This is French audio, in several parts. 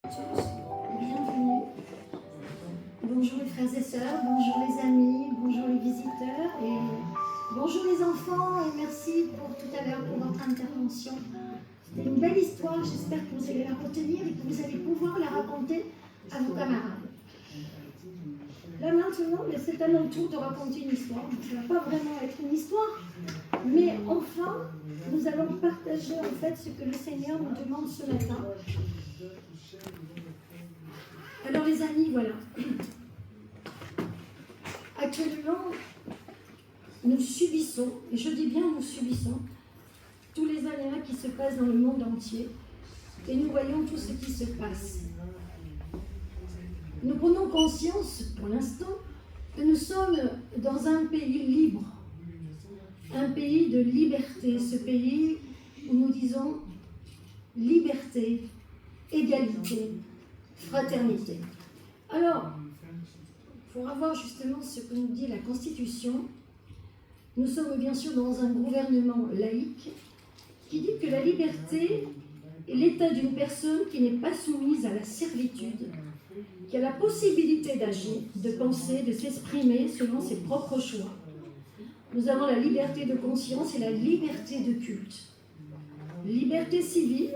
Bienvenue. Bonjour les frères et sœurs, bonjour les amis, bonjour les visiteurs et bonjour les enfants et merci pour tout à l'heure pour votre intervention. C'était une belle histoire, j'espère que vous allez la retenir et que vous allez pouvoir la raconter à vos camarades. Là maintenant, c'est à mon tour de raconter une histoire. Ça ne va pas vraiment être une histoire, mais enfin, nous allons partager en fait ce que le Seigneur nous demande ce matin. Alors les amis, voilà. Actuellement, nous subissons, et je dis bien nous subissons, tous les aléas qui se passent dans le monde entier, et nous voyons tout ce qui se passe. Nous prenons conscience, pour l'instant, que nous sommes dans un pays libre, un pays de liberté, ce pays où nous disons liberté, égalité, fraternité. Alors, pour avoir justement ce que nous dit la Constitution, nous sommes bien sûr dans un gouvernement laïque qui dit que la liberté est l'état d'une personne qui n'est pas soumise à la servitude, qui a la possibilité d'agir, de penser, de s'exprimer selon ses propres choix. Nous avons la liberté de conscience et la liberté de culte. Liberté civile,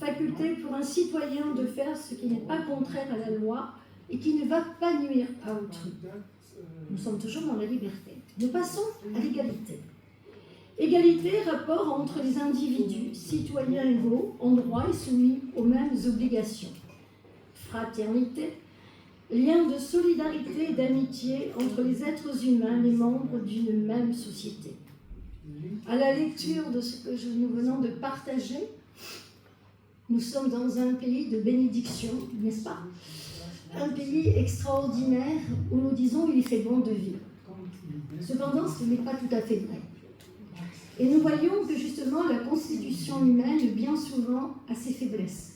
faculté pour un citoyen de faire ce qui n'est pas contraire à la loi et qui ne va pas nuire à autrui. Nous sommes toujours dans la liberté. Nous passons à l'égalité. Égalité, rapport entre les individus, citoyens égaux, en droit et soumis aux mêmes obligations. Fraternité, lien de solidarité et d'amitié entre les êtres humains, les membres d'une même société. À la lecture de ce que nous venons de partager, nous sommes dans un pays de bénédiction, n'est-ce pas? Un pays extraordinaire où nous disons il fait bon de vivre. Cependant, ce n'est pas tout à fait vrai. Et nous voyons que justement la constitution humaine, bien souvent, a ses faiblesses.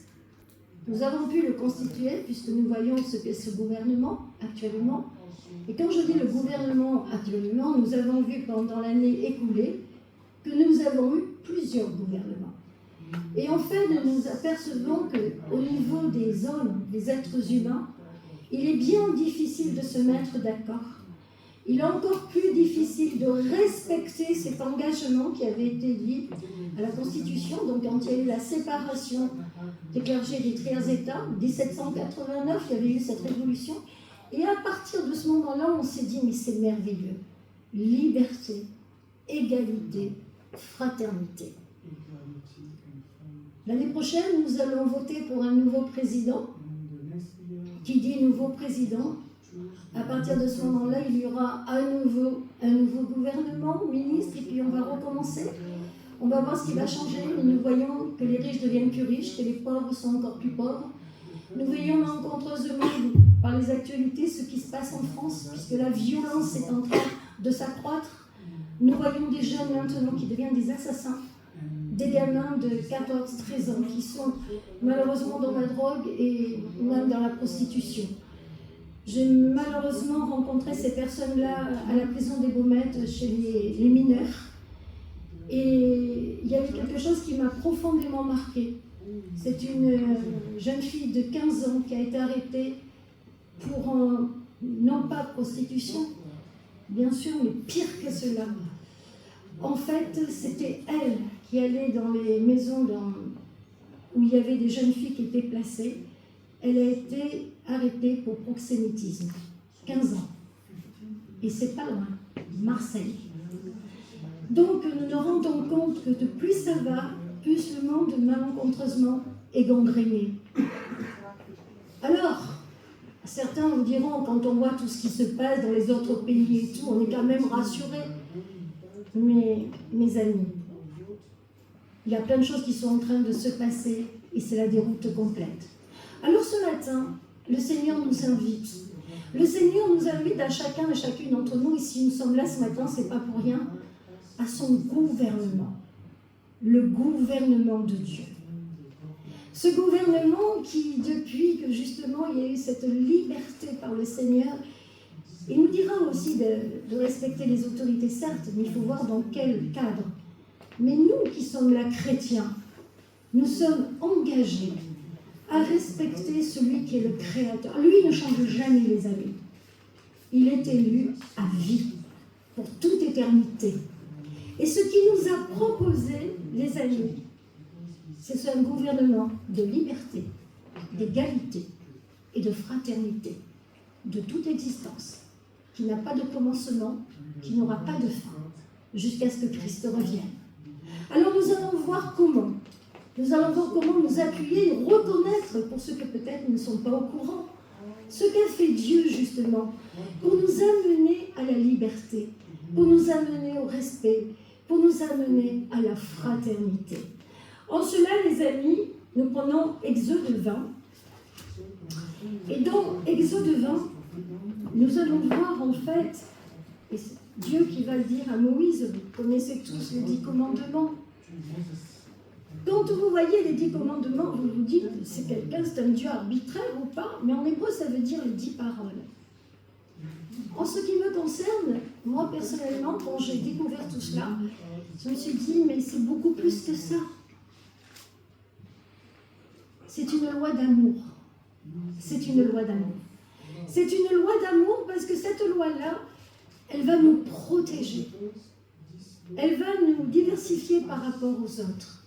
Nous avons pu le constituer puisque nous voyons ce qu'est ce gouvernement actuellement. Et quand je dis le gouvernement actuellement, nous avons vu pendant l'année écoulée que nous avons eu plusieurs gouvernements. Et en fait, nous nous apercevons qu'au niveau des hommes, des êtres humains, il est bien difficile de se mettre d'accord. Il est encore plus difficile de respecter cet engagement qui avait été dit à la Constitution, donc quand il y a eu la séparation des clergés et des tiers États, 1789, il y avait eu cette révolution, et à partir de ce moment-là, on s'est dit, mais c'est merveilleux, liberté, égalité, fraternité. L'année prochaine, nous allons voter pour un nouveau président. Qui dit nouveau président, à partir de ce moment-là, il y aura un nouveau gouvernement, ministre, et puis on va recommencer. On va voir ce qui va changer. Nous voyons que les riches deviennent plus riches, que les pauvres sont encore plus pauvres. Nous voyons malencontreusement, par les actualités, ce qui se passe en France, puisque la violence est en train de s'accroître. Nous voyons des jeunes maintenant qui deviennent des assassins, des gamins de 14-13 ans qui sont malheureusement dans la drogue et même dans la prostitution. J'ai malheureusement rencontré ces personnes-là à la prison des Baumettes chez les mineurs. Et il y avait quelque chose qui m'a profondément marquée. C'est une jeune fille de 15 ans qui a été arrêtée pour, non pas prostitution, bien sûr, mais pire que cela. En fait, c'était elle qui allait dans les maisons où il y avait des jeunes filles qui étaient placées. Elle a été arrêtée pour proxénétisme, 15 ans. Et c'est pas loin, Marseille. Donc nous nous rendons compte que plus ça va, plus le monde malencontreusement est gangréné. Alors, certains vous diront, quand on voit tout ce qui se passe dans les autres pays et tout, on est quand même rassurés. Mais mes amis, il y a plein de choses qui sont en train de se passer et c'est la déroute complète. Alors ce matin, le Seigneur nous invite. Le Seigneur nous invite à chacun et chacune d'entre nous, et si nous sommes là ce matin, c'est pas pour rien, à son gouvernement. Le gouvernement de Dieu. Ce gouvernement qui, depuis que justement il y a eu cette liberté par le Seigneur, il nous dira aussi de respecter les autorités, certes, mais il faut voir dans quel cadre. Mais nous qui sommes là chrétiens, nous sommes engagés à respecter celui qui est le Créateur. Lui ne change jamais, les amis. Il est élu à vie, pour toute éternité. Et ce qu'il nous a proposé, les amis, c'est un gouvernement de liberté, d'égalité et de fraternité, de toute existence, qui n'a pas de commencement, qui n'aura pas de fin, jusqu'à ce que Christ revienne. Alors nous allons voir comment. Nous allons voir comment nous appuyer et reconnaître, pour ceux qui peut-être ne sont pas au courant, ce qu'a fait Dieu justement, pour nous amener à la liberté, pour nous amener au respect, pour nous amener à la fraternité. En cela, les amis, nous prenons Exode 20. Et dans Exode 20, nous allons voir en fait, et c'est Dieu qui va le dire à Moïse, vous connaissez tous les 10 commandements. Quand vous voyez les 10 commandements, vous vous dites, c'est un Dieu arbitraire ou pas, mais en hébreu, ça veut dire les 10 paroles. En ce qui me concerne, moi personnellement, quand j'ai découvert tout cela, je me suis dit, mais c'est beaucoup plus que ça. C'est une loi d'amour. C'est une loi d'amour. C'est une loi d'amour parce que cette loi-là, elle va nous protéger. Elle va nous diversifier par rapport aux autres.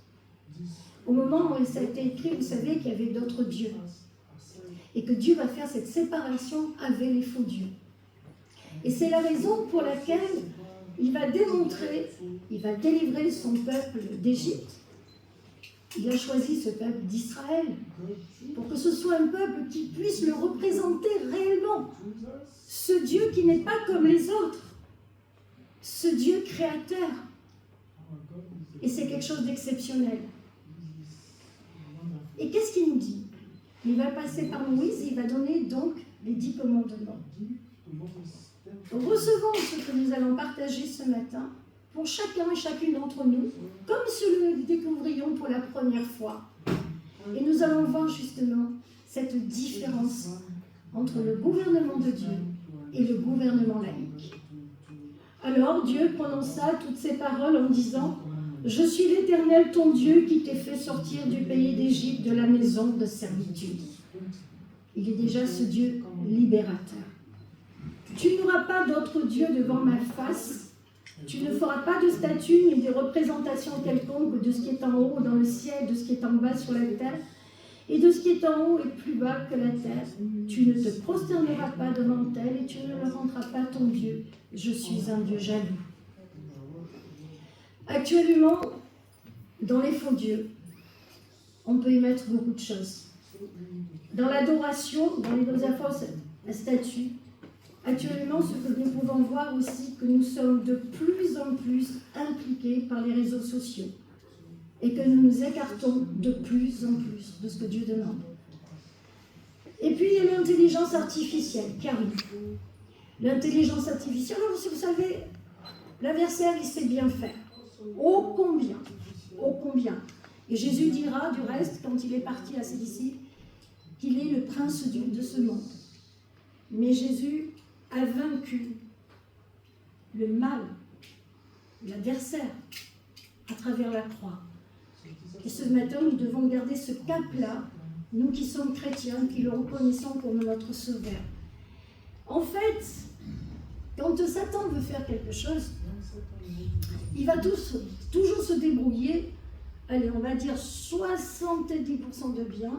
Au moment où ça a été écrit, vous savez qu'il y avait d'autres dieux. Et que Dieu va faire cette séparation avec les faux dieux. Et c'est la raison pour laquelle il va démontrer, il va délivrer son peuple d'Égypte. Il a choisi ce peuple d'Israël pour que ce soit un peuple qui puisse le représenter réellement. Ce Dieu qui n'est pas comme les autres. Ce Dieu créateur. Et c'est quelque chose d'exceptionnel. Et qu'est-ce qu'il nous dit? Il va passer par Moïse et il va donner donc les 10 commandements. Recevons ce que nous allons partager ce matin pour chacun et chacune d'entre nous, comme si nous le découvrions pour la première fois. Et nous allons voir justement cette différence entre le gouvernement de Dieu et le gouvernement laïque. Alors Dieu prononça toutes ces paroles en disant « Je suis l'Éternel ton Dieu qui t'ai fait sortir du pays d'Égypte, de la maison de servitude. » Il est déjà ce Dieu libérateur. « Tu n'auras pas d'autre Dieu devant ma face. Tu ne feras pas de statue ni de représentation quelconque de ce qui est en haut dans le ciel, de ce qui est en bas sur la terre, et de ce qui est en haut et plus bas que la terre. Tu ne te prosterneras pas devant elle et tu ne leur rendras pas ton Dieu. Je suis un Dieu jaloux. » Actuellement, dans les faux dieux, on peut y mettre beaucoup de choses. Dans l'adoration, dans les fausses statues, actuellement, ce que nous pouvons voir aussi, que nous sommes de plus en plus impliqués par les réseaux sociaux et que nous nous écartons de plus en plus de ce que Dieu demande. Et puis, il y a l'intelligence artificielle qui arrive. L'intelligence artificielle, alors, vous savez, l'adversaire, il sait bien faire. Ô combien, ô combien. Et Jésus dira, du reste, quand il est parti à ses disciples, qu'il est le prince de ce monde. Mais Jésus a vaincu le mal, l'adversaire, à travers la croix. Et ce matin, nous devons garder ce cap-là, nous qui sommes chrétiens, qui le reconnaissons comme notre sauveur. En fait, quand Satan veut faire quelque chose, il va toujours se débrouiller, allez, on va dire 70% de bien,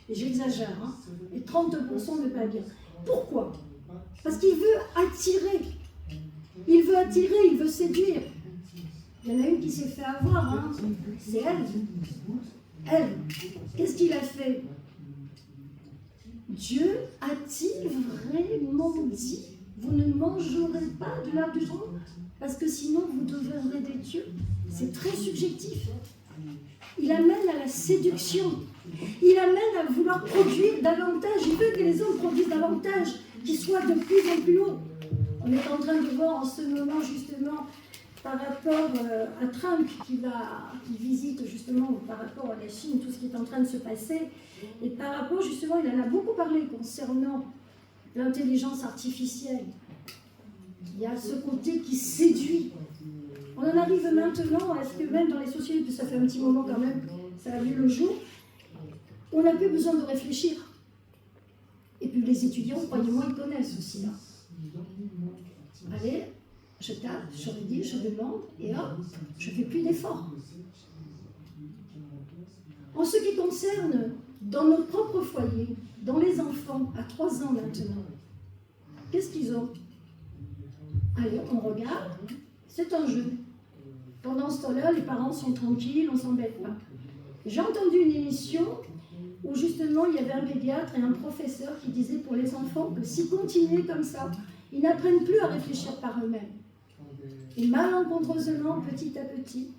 et j'exagère, hein, et 30% de pas bien. Pourquoi? Parce qu'il veut attirer, il veut séduire. Il y en a une qui s'est fait avoir, hein, c'est elle. Elle, qu'est-ce qu'il a fait? Dieu a-t-il vraiment dit, vous ne mangerez pas de l'arbre du jour, parce que sinon vous deviendrez des dieux? C'est très subjectif. Il amène à la séduction. Il amène à vouloir produire davantage. Il veut que les hommes produisent davantage, qu'ils soient de plus en plus hauts. On est en train de voir en ce moment justement par rapport à Trump qui visite justement par rapport à la Chine, tout ce qui est en train de se passer. Et par rapport justement, il en a beaucoup parlé concernant l'intelligence artificielle. Il y a ce côté qui séduit. On en arrive maintenant à ce que même dans les sociétés, ça fait un petit moment quand même, ça a vu le jour, on n'a plus besoin de réfléchir. Et puis les étudiants, croyez-moi, ils connaissent aussi là. Allez, je tape, je redis, je demande, et hop, je ne fais plus d'efforts. En ce qui concerne, dans notre propre foyer, dans les enfants, à 3 ans maintenant, qu'est-ce qu'ils ont? Allez, on regarde, c'est un jeu. Pendant ce temps-là, les parents sont tranquilles, on ne s'embête pas. J'ai entendu une émission où justement il y avait un pédiatre et un professeur qui disaient pour les enfants que s'ils continuaient comme ça, ils n'apprennent plus à réfléchir par eux-mêmes. Et malencontreusement, petit à petit,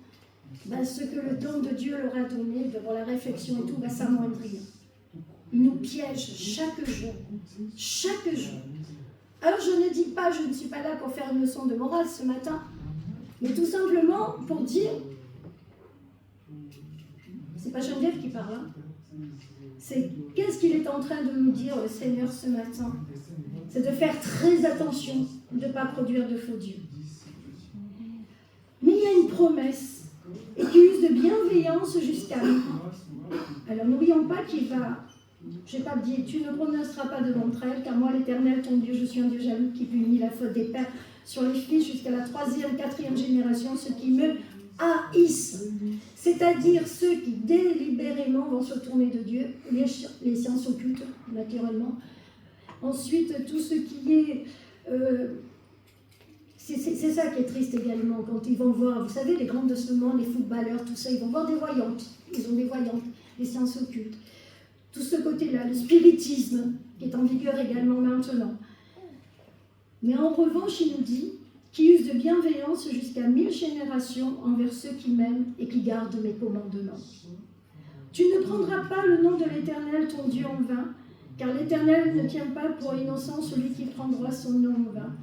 ce que le don de Dieu leur a donné, devant la réflexion et tout, va s'amoindrir. Il nous piège chaque jour. Chaque jour. Alors je ne dis pas, je ne suis pas là pour faire une leçon de morale ce matin, mais tout simplement pour dire, c'est pas Geneviève qui parle, hein. C'est qu'est-ce qu'il est en train de nous dire le Seigneur ce matin? C'est de faire très attention de ne pas produire de faux dieux. Mais il y a une promesse, et qui use de bienveillance jusqu'à nous. Alors n'oublions pas qu'il va, je n'ai pas dit, tu ne prononceras pas de montrelle, car moi l'Éternel, ton Dieu, je suis un Dieu jaloux qui punit la faute des pères sur les fils jusqu'à la 3e, 4e génération, ceux qui me haïssent. C'est-à-dire ceux qui délibérément vont se tourner de Dieu, les sciences occultes, naturellement. Ensuite, tout ce qui est... c'est ça qui est triste également, quand ils vont voir, vous savez, les grands de ce monde, les footballeurs, tout ça, ils vont voir des voyantes. Ils ont des voyantes, les sciences occultes. Tout ce côté-là, le spiritisme, qui est en vigueur également maintenant. Mais en revanche, il nous dit qui use de bienveillance jusqu'à 1000 générations envers ceux qui m'aiment et qui gardent mes commandements. Tu ne prendras pas le nom de l'Éternel, ton Dieu, en vain, car l'Éternel ne tient pas pour innocent celui qui prendra son nom en vain.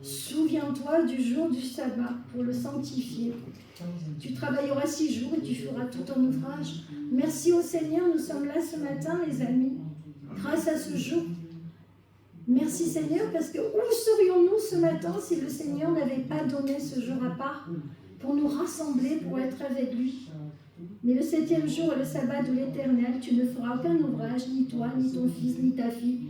Souviens-toi du jour du sabbat pour le sanctifier. Tu travailleras 6 jours et tu feras tout ton ouvrage. Merci au Seigneur, nous sommes là ce matin, les amis, grâce à ce jour. Merci Seigneur, parce que où serions-nous ce matin si le Seigneur n'avait pas donné ce jour à part pour nous rassembler, pour être avec lui? Mais le 7e jour est le sabbat de l'Éternel, tu ne feras aucun ouvrage, ni toi, ni ton fils, ni ta fille,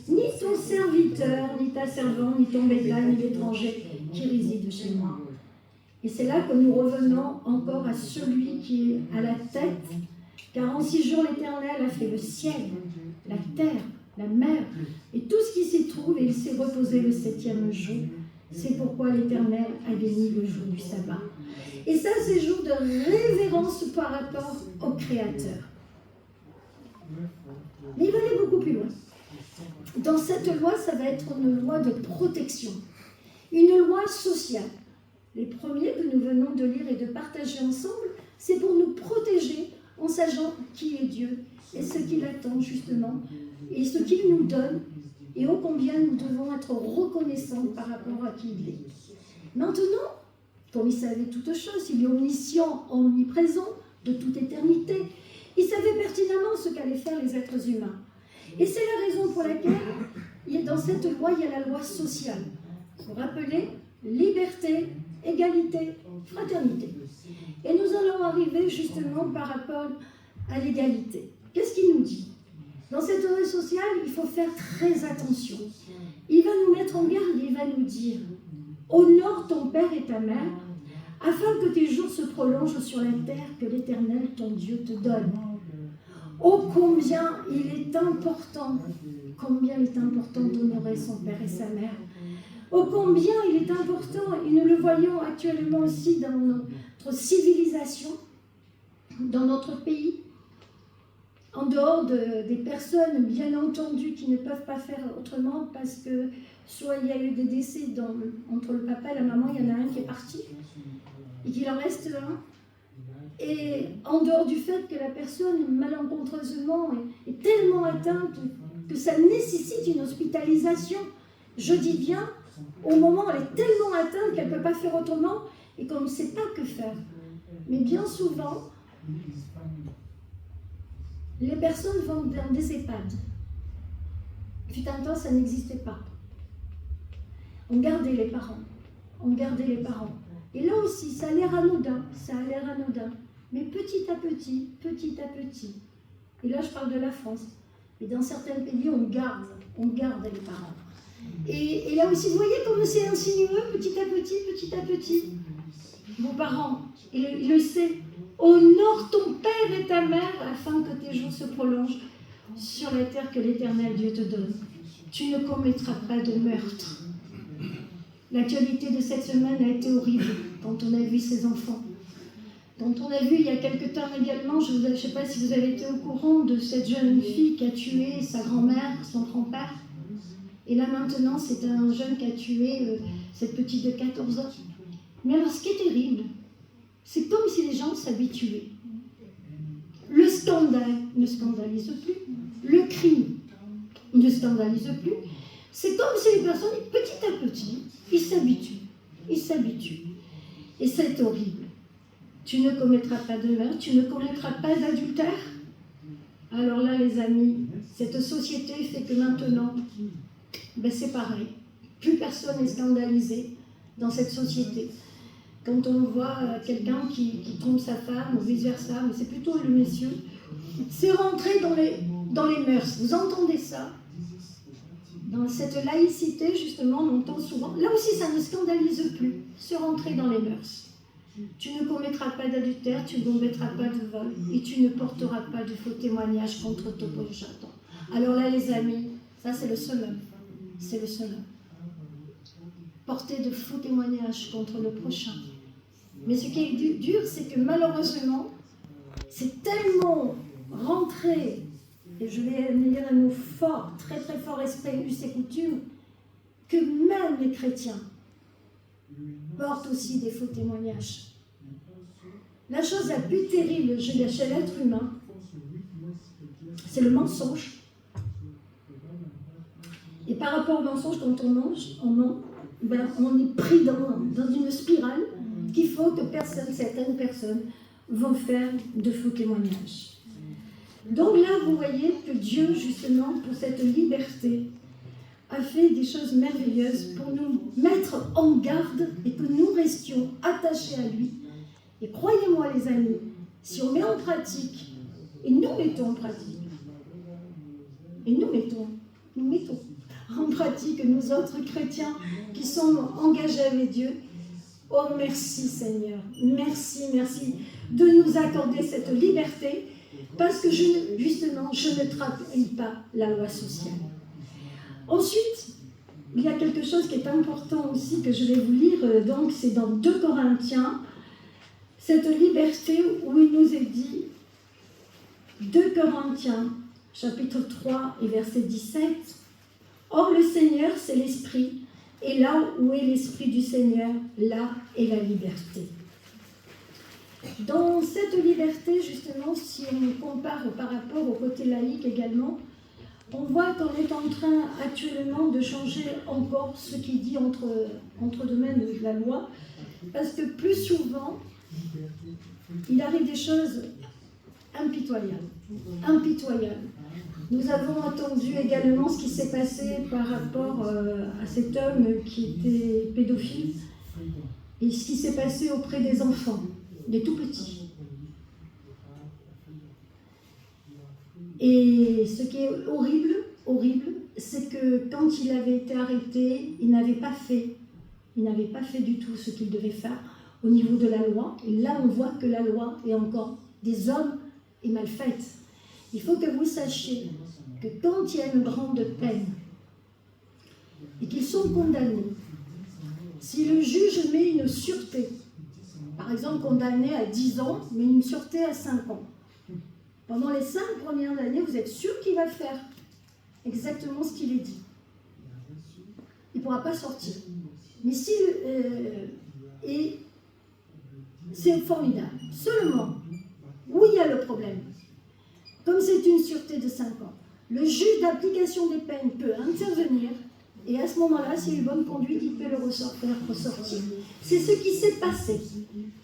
ni ton serviteur, ni ta servante, ni ton bétail, ni l'étranger qui réside chez moi. Et c'est là que nous revenons encore à celui qui est à la tête, car en 6 jours l'Éternel a fait le ciel, la terre, la mer, et tout ce qui s'y trouve, et il s'est reposé le 7e jour. C'est pourquoi l'Éternel a béni le jour du sabbat. Et ça, c'est jour de révérence par rapport au Créateur. Mais il va aller beaucoup plus loin. Dans cette loi, ça va être une loi de protection, une loi sociale. Les premiers que nous venons de lire et de partager ensemble, c'est pour nous protéger en sachant qui est Dieu et ce qu'il attend justement, et ce qu'il nous donne, et ô combien nous devons être reconnaissants par rapport à qui il est. Maintenant, comme il savait toutes choses, il est omniscient, omniprésent, de toute éternité, il savait pertinemment ce qu'allaient faire les êtres humains. Et c'est la raison pour laquelle, dans cette loi, il y a la loi sociale. Vous vous rappelez, liberté, égalité, fraternité. Et nous allons arriver justement par rapport à l'égalité. Qu'est-ce qu'il nous dit? Dans cette loi sociale, il faut faire très attention. Il va nous mettre en garde, il va nous dire « Honore ton père et ta mère, afin que tes jours se prolongent sur la terre que l'Éternel, ton Dieu, te donne. » Oh, combien il est important d'honorer son père et sa mère. Oh, combien il est important, et nous le voyons actuellement aussi dans notre civilisation, dans notre pays, en dehors des personnes, bien entendu, qui ne peuvent pas faire autrement parce que soit il y a eu des décès entre le papa et la maman, il y en a un qui est parti et qu'il en reste un. Et en dehors du fait que la personne, malencontreusement, est tellement atteinte que ça nécessite une hospitalisation, je dis bien, au moment où elle est tellement atteinte qu'elle ne peut pas faire autrement et qu'on ne sait pas que faire. Mais bien souvent, les personnes vont dans des EHPAD. Fut un temps, ça n'existait pas. On gardait les parents. Et là aussi, ça a l'air anodin. Mais petit à petit, Et là, je parle de la France. Et dans certains pays, on garde les parents. Et là aussi, vous voyez comme c'est insinueux, petit à petit. Vos parents, il le sait. Honore ton père et ta mère afin que tes jours se prolongent sur la terre que l'Éternel Dieu te donne. Tu ne commettras pas de meurtre. L'actualité de cette semaine a été horrible quand on a vu ces enfants. Quand on a vu il y a quelque temps également, je ne sais pas si vous avez été au courant de cette jeune fille qui a tué sa grand-mère, son grand-père. Et là maintenant, c'est un jeune qui a tué cette petite de 14 ans. Mais alors ce qui est terrible, c'est comme si les gens s'habituaient. Le scandale ne scandalise plus. Le crime ne scandalise plus. C'est comme si les personnes, petit à petit, ils s'habituent. Et c'est horrible. Tu ne commettras pas de meurtre, tu ne commettras pas d'adultère. Alors là, les amis, cette société fait que maintenant, c'est pareil. Plus personne n'est scandalisé dans cette société. Quand on voit quelqu'un qui trompe sa femme ou vice-versa, mais c'est plutôt le monsieur, c'est rentré dans les mœurs. Vous entendez ça? Dans cette laïcité, justement, on entend souvent. Là aussi, ça ne scandalise plus. Se rentrer dans les mœurs. Tu ne commettras pas d'adultère, tu ne commettras pas de vol, et tu ne porteras pas de faux témoignages contre ton prochain. Alors là, les amis, ça c'est le summum. C'est le summum. Porter de faux témoignages contre le prochain. Mais ce qui est dur, c'est que malheureusement, c'est tellement rentré, et je vais dire un mot fort, très très fort, respect, us et coutumes, que même les chrétiens portent aussi des faux témoignages. La chose la plus terrible chez l'être humain, c'est le mensonge. Et par rapport au mensonge, quand on ment, on est pris dans une spirale qu'il faut que certaines personnes vont faire de faux témoignages. Donc là, vous voyez que Dieu, justement, pour cette liberté, a fait des choses merveilleuses pour nous mettre en garde et que nous restions attachés à lui. Et croyez-moi, les amis, si on met en pratique, et nous mettons en pratique, nous mettons en pratique, nous autres chrétiens qui sommes engagés avec Dieu, oh merci Seigneur, merci de nous accorder cette liberté, parce que justement, je ne trahis pas la loi sociale. Ensuite, il y a quelque chose qui est important aussi que je vais vous lire, donc c'est dans 2 Corinthiens, cette liberté où il nous est dit, 2 Corinthiens, chapitre 3 et verset 17, « Or le Seigneur, c'est l'Esprit, et là où est l'Esprit du Seigneur, là est la liberté. » Dans cette liberté, justement, si on compare par rapport au côté laïque également, on voit qu'on est en train actuellement de changer encore ce qui dit entre domaines de la loi, parce que plus souvent, il arrive des choses impitoyables. Nous avons entendu également ce qui s'est passé par rapport à cet homme qui était pédophile et ce qui s'est passé auprès des enfants, des tout petits. Et ce qui est horrible, c'est que quand il avait été arrêté, il n'avait pas fait du tout ce qu'il devait faire au niveau de la loi. Et là, on voit que la loi est encore des hommes est mal faite. Il faut que vous sachiez que quand il y a une grande peine et qu'ils sont condamnés, si le juge met une sûreté, par exemple condamné à 10 ans, mais une sûreté à 5 ans, pendant les 5 premières années, vous êtes sûr qu'il va faire exactement ce qu'il est dit. Il ne pourra pas sortir. Mais si... et c'est formidable. Seulement, où il y a le problème, comme c'est une sûreté de 5 ans, le juge d'application des peines peut intervenir et à ce moment-là, s'il y a une bonne conduite, il peut le faire ressortir. C'est ce qui s'est passé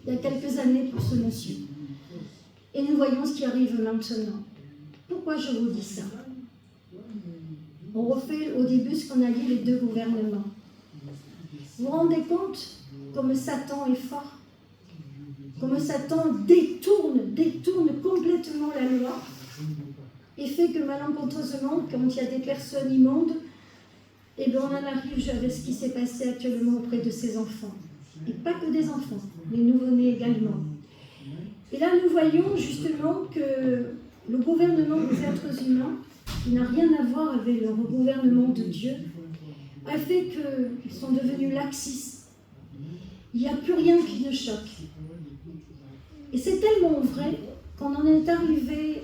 il y a quelques années pour ce monsieur. Et nous voyons ce qui arrive maintenant. Pourquoi je vous dis ça? On refait au début ce qu'on a dit les 2 gouvernements. Vous vous rendez compte comme Satan est fort? Comme Satan détourne complètement la loi et fait que malencontreusement, quand il y a des personnes immondes, eh bien on en arrive avec ce qui s'est passé actuellement auprès de ces enfants. Et pas que des enfants, les nouveau-nés également. Et là, nous voyons justement que le gouvernement des êtres humains, qui n'a rien à voir avec le gouvernement de Dieu, a fait qu'ils sont devenus laxistes. Il n'y a plus rien qui ne choque. Et c'est tellement vrai qu'on en est arrivé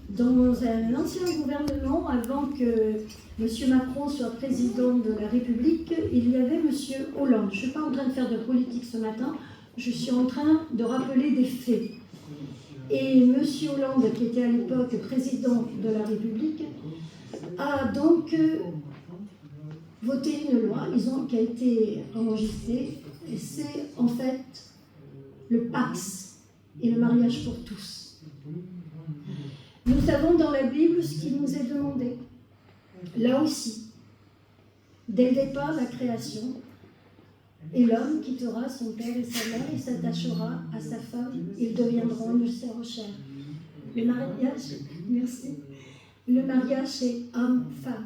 dans un ancien gouvernement, avant que M. Macron soit président de la République, il y avait M. Hollande. Je ne suis pas en train de faire de politique ce matin, je suis en train de rappeler des faits. Et M. Hollande, qui était à l'époque président de la République, a donc voté une loi qui a été enregistrée, et c'est en fait le Pax et le mariage pour tous. Nous avons dans la Bible ce qui nous est demandé. Là aussi, dès le départ, la création, et l'homme quittera son père et sa mère et s'attachera à sa femme, ils deviendront une sœur chère. Le mariage, merci. Le mariage, c'est homme-femme.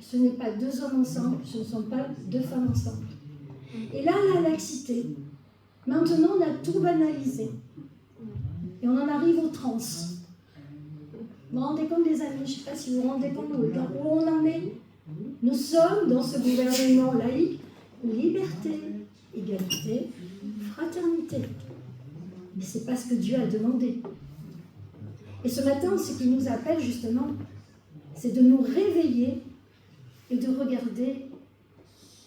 Ce n'est pas deux hommes ensemble, ce ne sont pas deux femmes ensemble. Et là, la laxité. Maintenant, on a tout banalisé. Et on en arrive aux trans. Vous vous rendez compte, les amis? Je ne sais pas si vous vous rendez compte où on en est. Nous sommes dans ce gouvernement laïque, liberté, égalité, fraternité. Mais ce n'est pas ce que Dieu a demandé. Et ce matin, ce qui nous appelle justement, c'est de nous réveiller et de regarder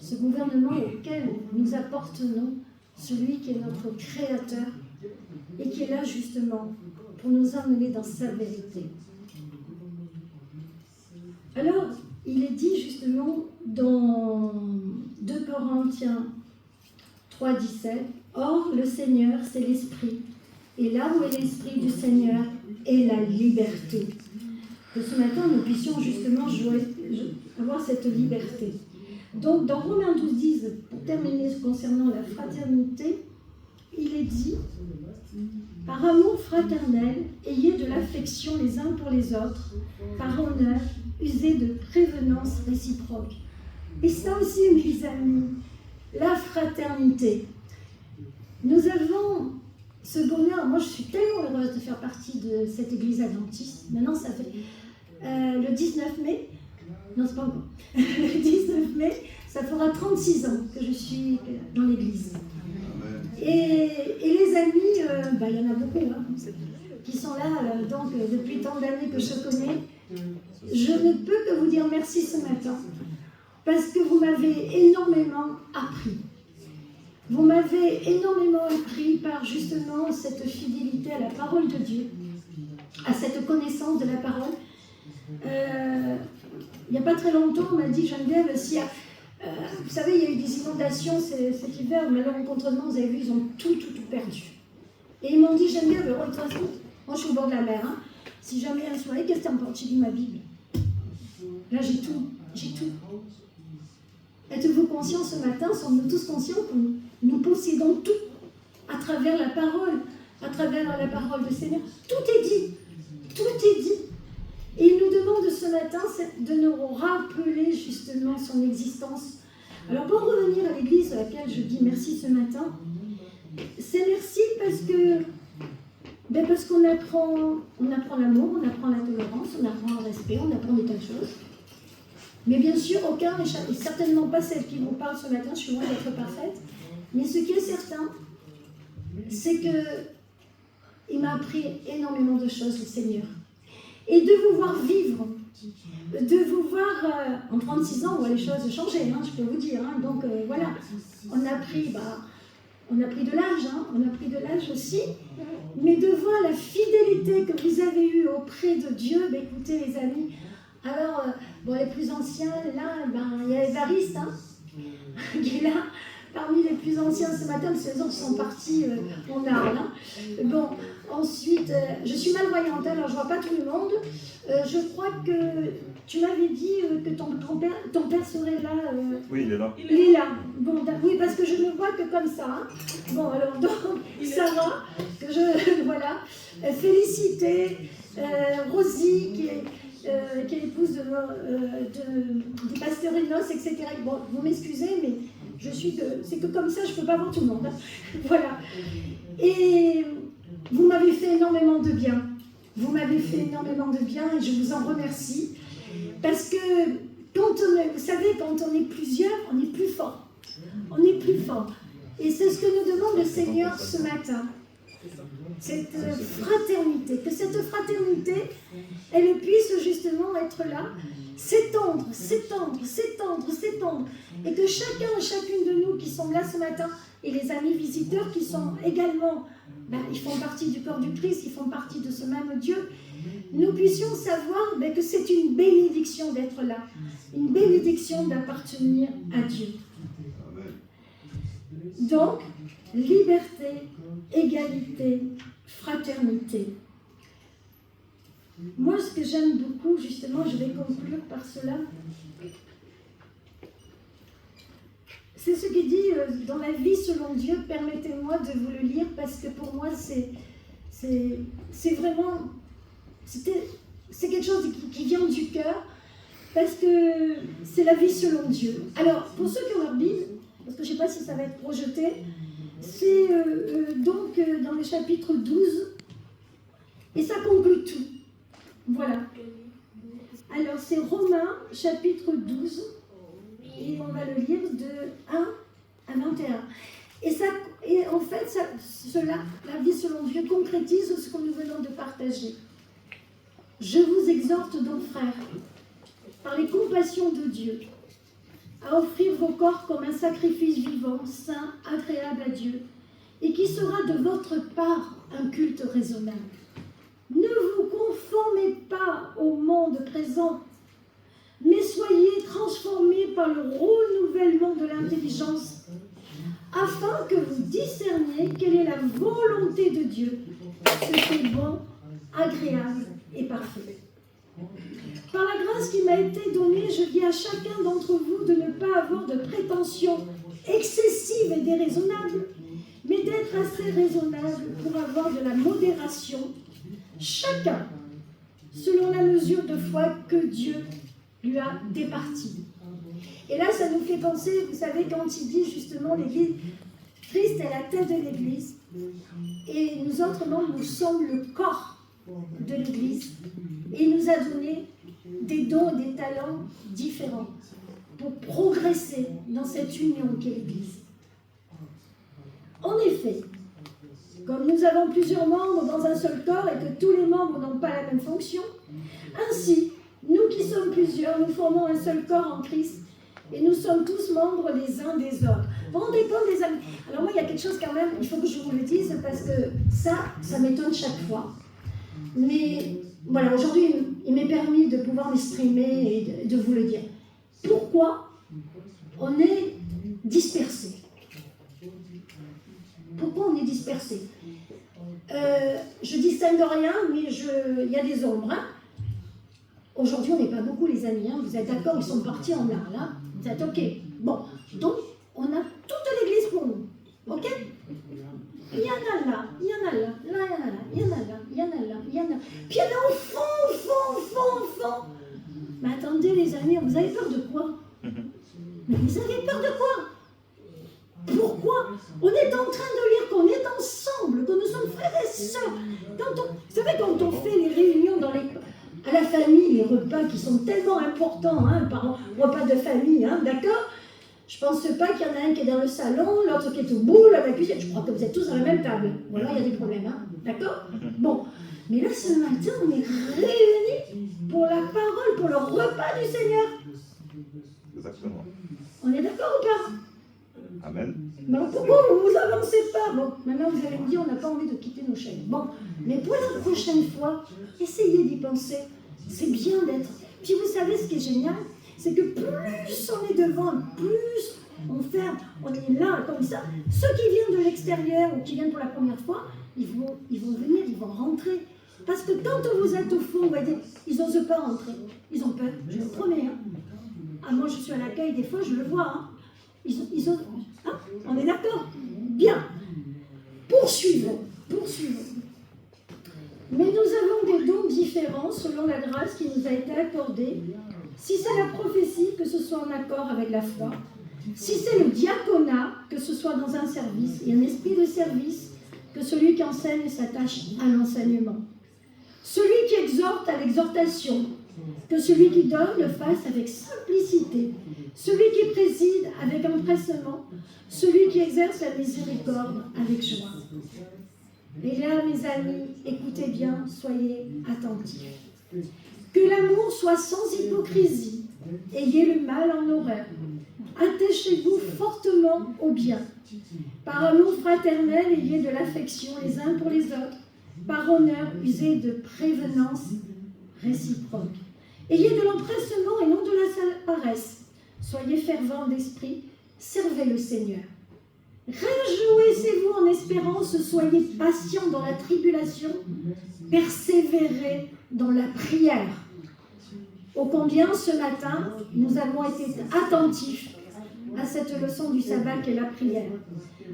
ce gouvernement auquel nous appartenons, celui qui est notre Créateur et qui est là justement pour nous emmener dans sa vérité. Alors, il est dit justement dans 2 Corinthiens 3,17, « Or, le Seigneur, c'est l'Esprit, et là où est l'Esprit du Seigneur est la liberté. » Que ce matin, nous puissions justement avoir cette liberté. Donc, dans Romains 12,10, pour terminer concernant la fraternité, il est dit « Par amour fraternel, ayez de l'affection les uns pour les autres, par honneur, usez de prévenance réciproque. » Et ça aussi, mes amis, la fraternité. Nous avons ce bonheur. Moi, je suis tellement heureuse de faire partie de cette église adventiste. Maintenant, ça fait le 19 mai. Non, c'est pas encore. Le 19 mai, ça fera 36 ans que je suis dans l'église. Et les amis, il y en a beaucoup qui sont là donc, depuis tant d'années que je connais. Je ne peux que vous dire merci ce matin, parce que vous m'avez énormément appris. Vous m'avez énormément appris par justement cette fidélité à la parole de Dieu, à cette connaissance de la parole. Il n'y a pas très longtemps, on m'a dit, Geneviève, vous savez, il y a eu des inondations cet hiver, malencontreusement, vous avez vu, ils ont tout perdu. Et ils m'ont dit, Geneviève, de toute façon, moi je suis au bord de la mer, si jamais il y a un soleil, qu'est-ce que t'en penses? J'ai lu ma Bible. Là, j'ai tout. Êtes-vous conscients ce matin, sommes-nous tous conscients que nous possédons tout à travers la parole du Seigneur? Tout est dit. Et il nous demande ce matin de nous rappeler justement son existence. Alors pour revenir à l'église à laquelle je dis merci ce matin, c'est merci parce qu'on apprend l'amour, on apprend la tolérance, on apprend le respect, on apprend des tas de choses. Mais bien sûr, aucun, et certainement pas celle qui vous parle ce matin, je suis loin d'être parfaite, mais ce qui est certain, c'est qu'il m'a appris énormément de choses, le Seigneur. Et de vous voir vivre, de vous voir, en 36 ans, on voit les choses changer, je peux vous dire. Donc voilà, on a pris de l'âge, aussi, mais de voir la fidélité que vous avez eue auprès de Dieu, écoutez les amis, alors, les plus anciens, là, il y a Évariste, qui est là, parmi les plus anciens ce matin, parce que les autres sont partis en Arles. Bon, ensuite, je suis malvoyante, alors je ne vois pas tout le monde. Je crois que tu m'avais dit que ton père serait là. Oui, il est là. Il est là. Bon, oui, parce que je ne vois que comme ça. Bon, alors donc, ça va. Voilà. Féliciter Rosie, qui est l'épouse du pasteur Enos, etc. Bon, vous m'excusez, mais c'est que comme ça, je ne peux pas voir tout le monde. Hein. Voilà. Et vous m'avez fait énormément de bien. Vous m'avez fait énormément de bien et je vous en remercie. Parce que, vous savez, quand on est plusieurs, on est plus fort. On est plus fort. Et c'est ce que nous demande le Seigneur ce matin. Cette fraternité. Que cette fraternité, elle puisse justement être là, s'étendre, s'étendre, s'étendre, s'étendre. Et que chacun et chacune de nous qui sont là ce matin, et les amis visiteurs qui sont également, ils font partie du corps du Christ, ils font partie de ce même Dieu, nous puissions savoir que c'est une bénédiction d'être là, une bénédiction d'appartenir à Dieu. Donc, liberté, égalité, fraternité. Moi, ce que j'aime beaucoup, justement, je vais conclure par cela, c'est ce qu'il dit dans la vie selon Dieu. Permettez-moi de vous le lire parce que pour moi, c'est vraiment... C'est quelque chose qui vient du cœur parce que c'est la vie selon Dieu. Alors, pour ceux qui ont leur Bible, parce que je ne sais pas si ça va être projeté, c'est donc dans le chapitre 12 et ça conclut tout. Voilà. Alors, c'est Romains, chapitre 12, et on va le lire de 1 à 21. Et en fait, cela, la vie selon Dieu, concrétise ce que nous venons de partager. Je vous exhorte donc, frères, par les compassions de Dieu, à offrir vos corps comme un sacrifice vivant, saint, agréable à Dieu, et qui sera de votre part un culte raisonnable. Ne vous conformez pas au monde présent, mais soyez transformés par le renouvellement de l'intelligence, afin que vous discerniez quelle est la volonté de Dieu, ce qui est bon, agréable et parfait. Par la grâce qui m'a été donnée, je dis à chacun d'entre vous de ne pas avoir de prétentions excessives et déraisonnables, mais d'être assez raisonnable pour avoir de la modération, chacun selon la mesure de foi que Dieu lui a départie. Et là, ça nous fait penser, vous savez, quand il dit justement l'Église, Christ est la tête de l'Église, et nous autres membres, nous sommes le corps de l'Église, et il nous a donné des dons et des talents différents pour progresser dans cette union qu'est l'Église. En effet, comme nous avons plusieurs membres dans un seul corps et que tous les membres n'ont pas la même fonction, ainsi, nous qui sommes plusieurs, nous formons un seul corps en Christ et nous sommes tous membres les uns des autres. Vous rendez compte, les amis? Alors moi, il y a quelque chose quand même, il faut que je vous le dise parce que ça m'étonne chaque fois. Mais voilà, aujourd'hui, il m'est permis de pouvoir m'exprimer et de vous le dire. Pourquoi on est dispersé? Pourquoi on est dispersé? Je distingue rien, mais il y a des ombres. Hein. Aujourd'hui, on n'est pas beaucoup, les amis. Hein. Vous êtes d'accord? Ils sont partis en larmes. Là. Vous êtes OK. Bon, donc, on a toute l'église pour nous. OK? Il y en a là, il y en a là, là, il y en a là, il y en a là, il y en a là, il y en a. Puis il y en a au fond. Mais attendez, les amis, vous avez peur de quoi? Mais vous avez peur de quoi? Pourquoi? On est en train de lire qu'on est ensemble, que nous sommes frères et sœurs. Vous savez, quand on fait les réunions à la famille, les repas qui sont tellement importants, hein, par repas de famille, hein, d'accord? Je ne pense pas qu'il y en a un qui est dans le salon, l'autre qui est au bout, la cuisine. Je crois que vous êtes tous à la même table. Voilà, il y a des problèmes, hein, d'accord? Bon, mais là, ce matin, on est réunis pour la parole, pour le repas du Seigneur. Exactement. On est d'accord ou pas? Amen. Mais pourquoi vous avancez pas? Bon, maintenant vous allez me dire, on n'a pas envie de quitter nos chaînes. Bon, mais pour la prochaine fois, essayez d'y penser. C'est bien d'être. Puis vous savez ce qui est génial, c'est que plus on est devant, plus on ferme, on est là comme ça. Ceux qui viennent de l'extérieur ou qui viennent pour la première fois, ils vont venir, ils vont rentrer. Parce que quand vous êtes au fond, ils n'osent pas rentrer. Ils ont peur, je le promets. Hein. Ah, moi, je suis à l'accueil, des fois, je le vois. Hein. Ils osent. Hein, on est d'accord? Bien. Poursuivons. Mais nous avons des dons différents selon la grâce qui nous a été accordée. Si c'est la prophétie, que ce soit en accord avec la foi. Si c'est le diaconat, que ce soit dans un service et un esprit de service, que celui qui enseigne s'attache à l'enseignement. Celui qui exhorte à l'exhortation, que celui qui donne le fasse avec simplicité. Celui qui préside avec empressement, celui qui exerce la miséricorde avec joie. Et là, mes amis, écoutez bien, soyez attentifs. Que l'amour soit sans hypocrisie, ayez le mal en horreur. Attachez-vous fortement au bien. Par amour fraternel, ayez de l'affection les uns pour les autres. Par honneur, usez de prévenance réciproque. Ayez de l'empressement et non de la paresse. Soyez fervents d'esprit, servez le Seigneur. Réjouissez-vous en espérance, soyez patients dans la tribulation, persévérez dans la prière. Ô combien ce matin, nous avons été attentifs à cette leçon du sabbat qu'est la prière.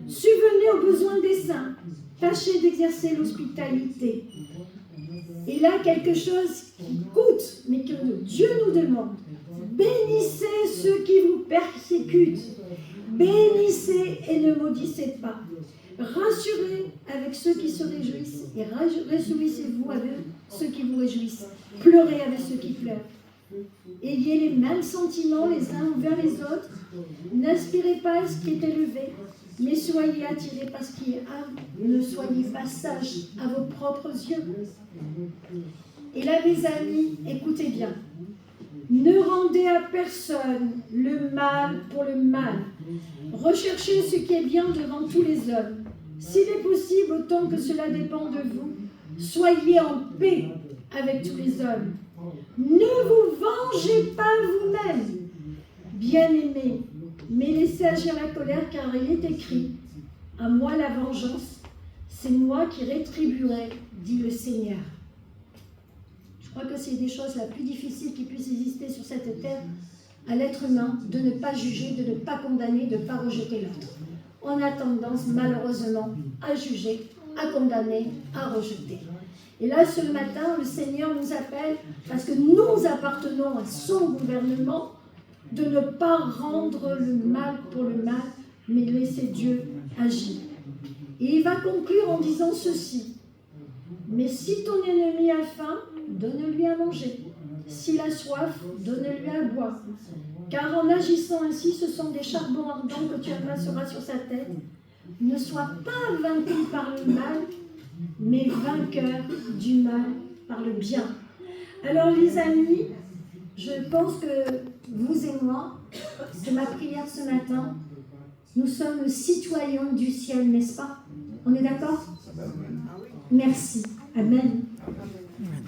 Subvenez aux besoins des saints, tâchez d'exercer l'hospitalité. Et là, quelque chose qui coûte, mais que Dieu nous demande. Bénissez ceux qui vous persécutent. Bénissez et ne maudissez pas. Rassurez avec ceux qui se réjouissent et réjouissez-vous avec ceux qui vous réjouissent. Pleurez avec ceux qui pleurent. Ayez les mêmes sentiments les uns envers les autres. N'aspirez pas à ce qui est élevé, mais soyez attirés par ce qui est humble. Ne soyez pas sages à vos propres yeux. Et là, mes amis, écoutez bien. Ne rendez à personne le mal pour le mal. Recherchez ce qui est bien devant tous les hommes. S'il est possible, autant que cela dépend de vous, soyez en paix avec tous les hommes. Ne vous vengez pas vous-même, bien-aimés, mais laissez agir la colère, car il est écrit « À moi la vengeance, c'est moi qui rétribuerai, dit le Seigneur. » Je crois que c'est des choses la plus difficile qui puissent exister sur cette terre à l'être humain, de ne pas juger, de ne pas condamner, de ne pas rejeter l'autre. On a tendance, malheureusement, à juger, à condamner, à rejeter. Et là, ce matin, le Seigneur nous appelle, parce que nous appartenons à son gouvernement, de ne pas rendre le mal pour le mal, mais laisser Dieu agir. Et il va conclure en disant ceci. Mais si ton ennemi a faim, donne-lui à manger. S'il a soif, donne-lui à boire. Car en agissant ainsi, ce sont des charbons ardents que tu amasseras sur sa tête. Ne sois pas vaincu par le mal, mais vainqueur du mal par le bien. Alors les amis, je pense que vous et moi, c'est ma prière ce matin, nous sommes citoyens du ciel, n'est-ce pas? On est d'accord? Merci. Amen.